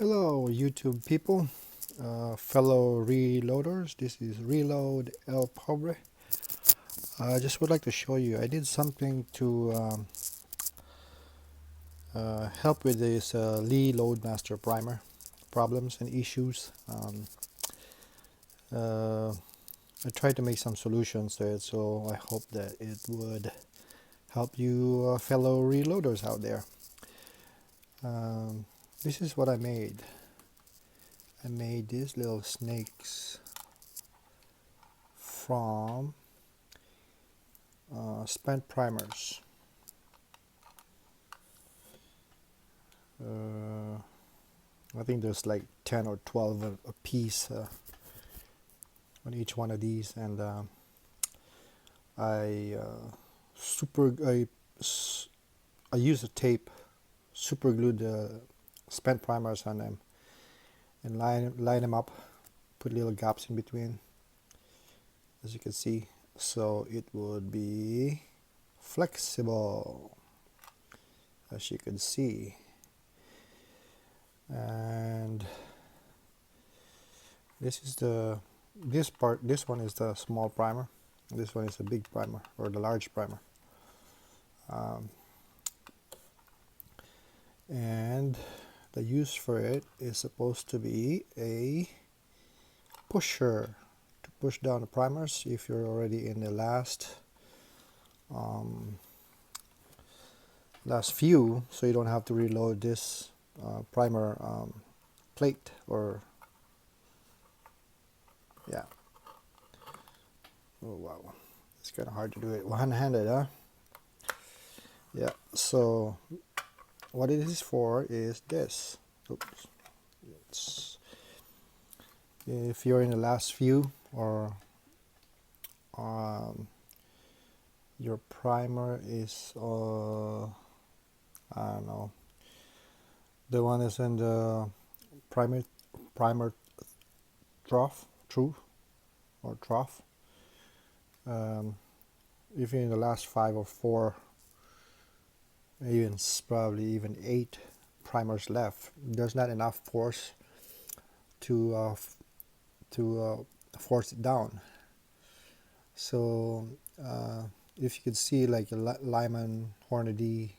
Hello, YouTube people, fellow reloaders. This is Reload El Pobre. I just would like to show you. I did something to help with this Lee Loadmaster primer problems and issues. Uh, I tried to make some solutions to it, so I hope that it would help you, fellow reloaders out there. Um, this is what I made. I made these little snakes from spent primers. Uh, I think there's like 10 or 12 a piece on each one of these, and I super I use a tape, super glued the spent primers on them, and line them up, put little gaps in between, as you can see, so it would be flexible, as you can see. And this is this one is the small primer, this one is the big primer, or the large primer. And the use for it is supposed to be a pusher to push down the primers if you're already in the last few, so you don't have to reload this primer plate, or yeah. Oh wow, it's kind of hard to do it one-handed, huh? Yeah, so what it is for is this. Oops. It's, if you're in the last few, or your primer is I don't know, the one is in the primer trough, or trough. If you're in the last 5 or 4, even probably even 8 primers left, there's not enough force to force it down. So if you could see, like Lyman, Hornady,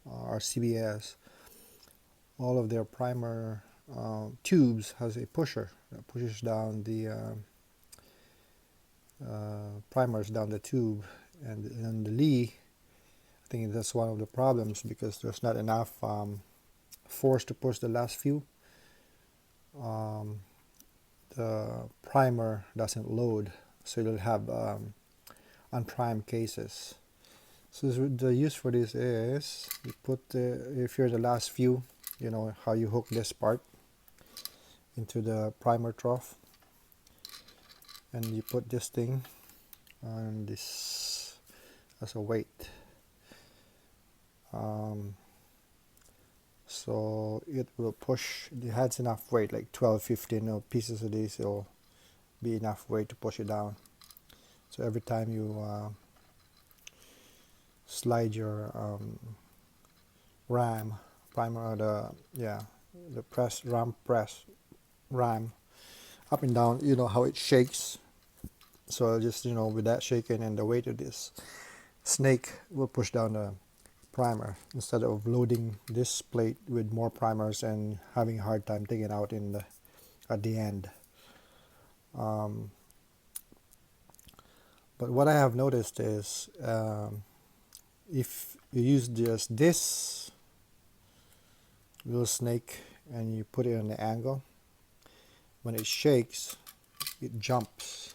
or CBS, all of their primer tubes has a pusher that pushes down the primers down the tube, and the Lee, I think that's one of the problems, because there's not enough force to push the last few. The primer doesn't load, so you'll have unprimed cases. So the use for this is, you put if you're the last few, you know how you hook this part into the primer trough, and you put this thing on this as a weight. So it will push, it has enough weight, like 12, 15 pieces of this, it'll be enough weight to push it down. So every time you slide your ram primer, or the ram up and down, you know how it shakes. So just, with that shaking and the weight of this snake, will push down the primer, instead of loading this plate with more primers and having a hard time taking out at the end. But what I have noticed is, if you use just this little snake and you put it on the angle, when it shakes, it jumps.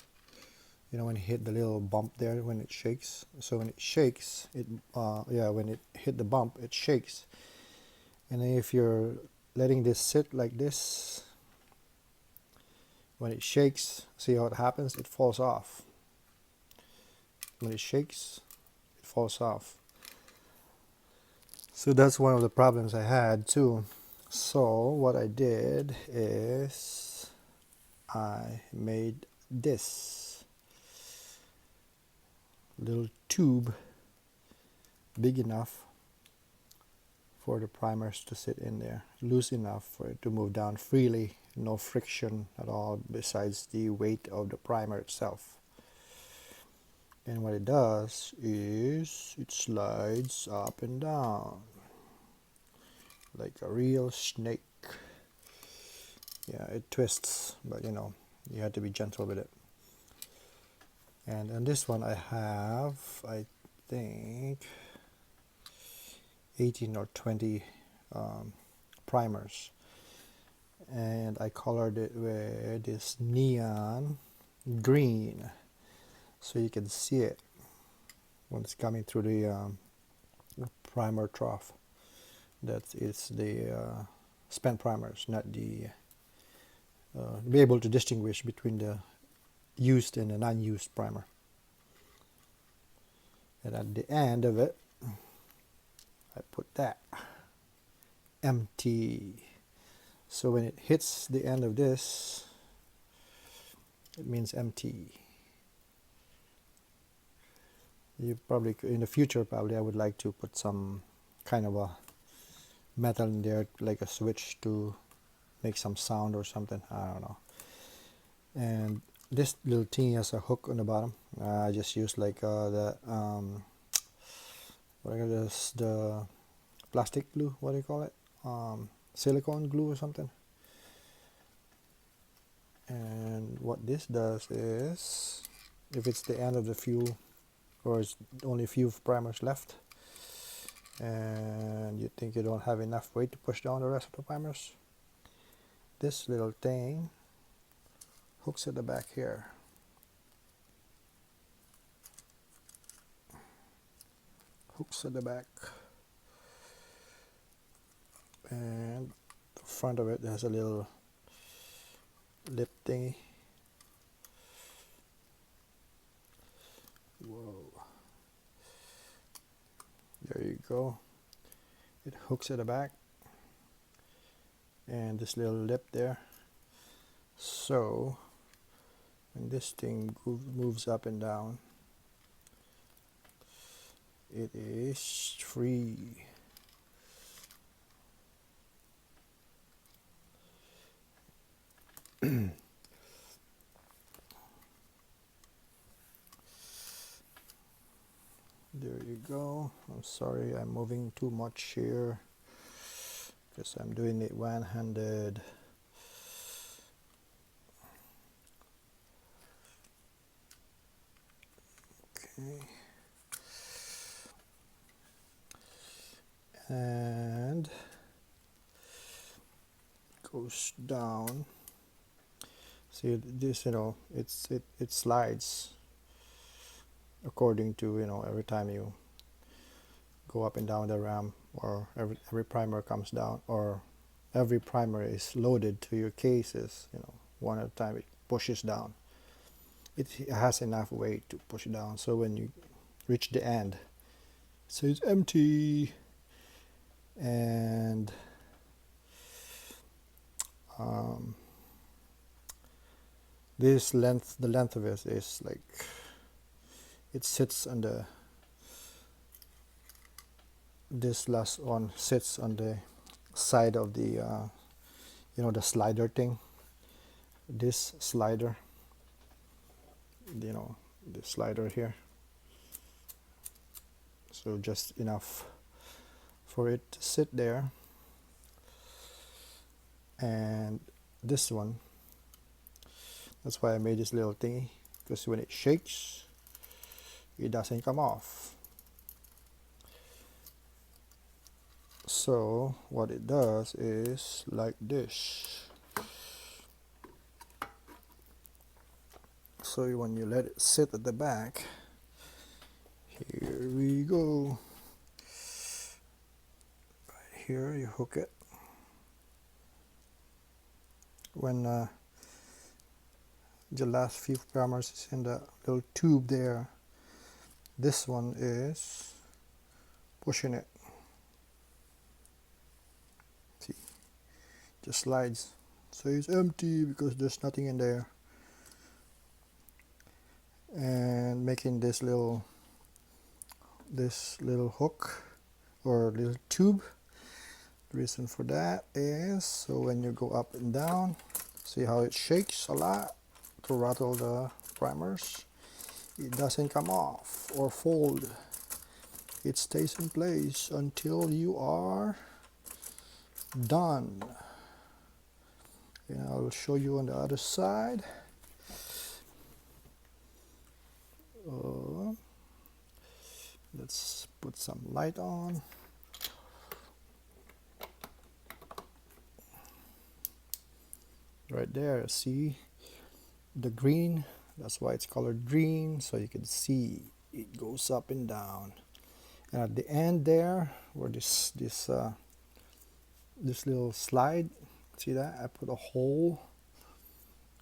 When it hit the little bump there, when it shakes. So when it shakes, when it hit the bump, it shakes. And then if you're letting this sit like this, when it shakes, see how it happens? It falls off. When it shakes, it falls off. So that's one of the problems I had too. So what I did is, I made this little tube big enough for the primers to sit in there, loose enough for it to move down freely, no friction at all besides the weight of the primer itself. And what it does is it slides up and down like a real snake. Yeah, it twists, but you know, you have to be gentle with it. And on this one I have, I think, 18 or 20 primers, and I colored it with this neon green so you can see it when it's coming through the primer trough. That is the spent primers, not the be able to distinguish between the used and the non-used primer. And at the end of it I put that empty. So when it hits the end of this, it means empty. You probably, in the future, probably I would like to put some kind of a metal in there, like a switch to make some sound or something. I don't know. And this little thing has a hook on the bottom. I just use like what is this, the plastic glue, what do you call it? Silicone glue or something. And what this does is, if it's the end of the fuel, or it's only a few primers left, and you think you don't have enough weight to push down the rest of the primers, this little thing hooks at the back here. Hooks at the back. And the front of it has a little lip thingy. Whoa. There you go. It hooks at the back. And this little lip there. So when this thing moves up and down, it is free. There you go. I'm sorry I'm moving too much here because I'm doing it one-handed. Okay. And goes down. See this, you know, it slides according to, you know, every time you go up and down the RAM, or every primer comes down, or every primer is loaded to your cases, you know, one at a time it pushes down. It has enough weight to push down, so when you reach the end, so it's empty. And this length, the length of it is like, it sits on the, this last one sits on the side of the you know, the slider thing, this slider, you know, the slider here, so just enough for it to sit there. And this one, that's why I made this little thingy, because when it shakes it doesn't come off. So what it does is like this. So when you let it sit at the back, here we go, right here you hook it. When the last few primers is in the little tube there, this one is pushing it. See, just slides. So it's empty because there's nothing in there. And making this little hook or little tube Reason for that is so when you go up and down, see how it shakes a lot to rattle the primers. It doesn't come off or fold. It stays in place until you are done. And I'll show you on the other side. Let's put some light on. Right there, see the green? That's why it's colored green, so you can see it goes up and down. And at the end there, where this little slide, see that? I put a hole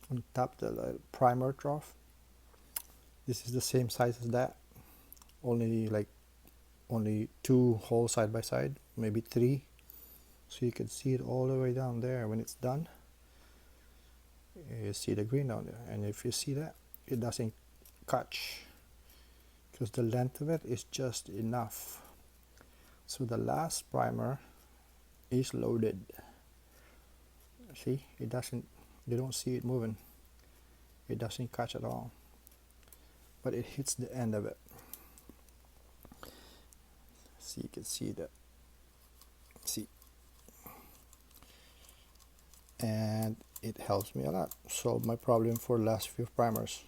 on top the primer trough. This is the same size as that, only two holes side by side, maybe three, so you can see it all the way down there. When it's done, you see the green down there, and if you see that, it doesn't catch because the length of it is just enough. So the last primer is loaded. See, it doesn't, you don't see it moving, it doesn't catch at all, but it hits the end of it. See, you can see that, see, and it helps me a lot solve my problem for the last few primers.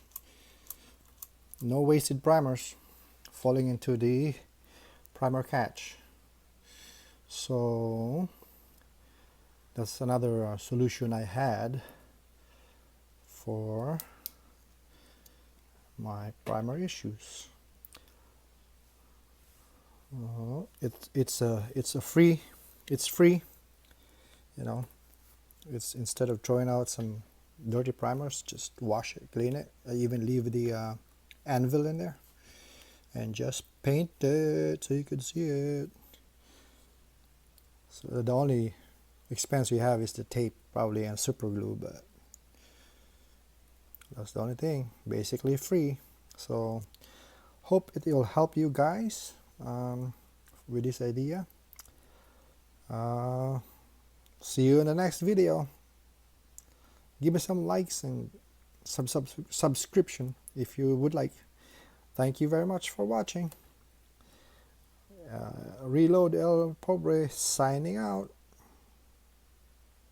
No wasted primers falling into the primer catch. So that's another solution I had for my primer issues. It's free, you know. It's instead of throwing out some dirty primers, just wash it, clean it. I even leave the anvil in there and just paint it so you can see it. So the only expense we have is the tape probably and super glue, but that's the only thing, basically free. So hope it will help you guys with this idea. See you in the next video. Give me some likes and some subscription if you would like. Thank you very much for watching. Reload El Pobre signing out.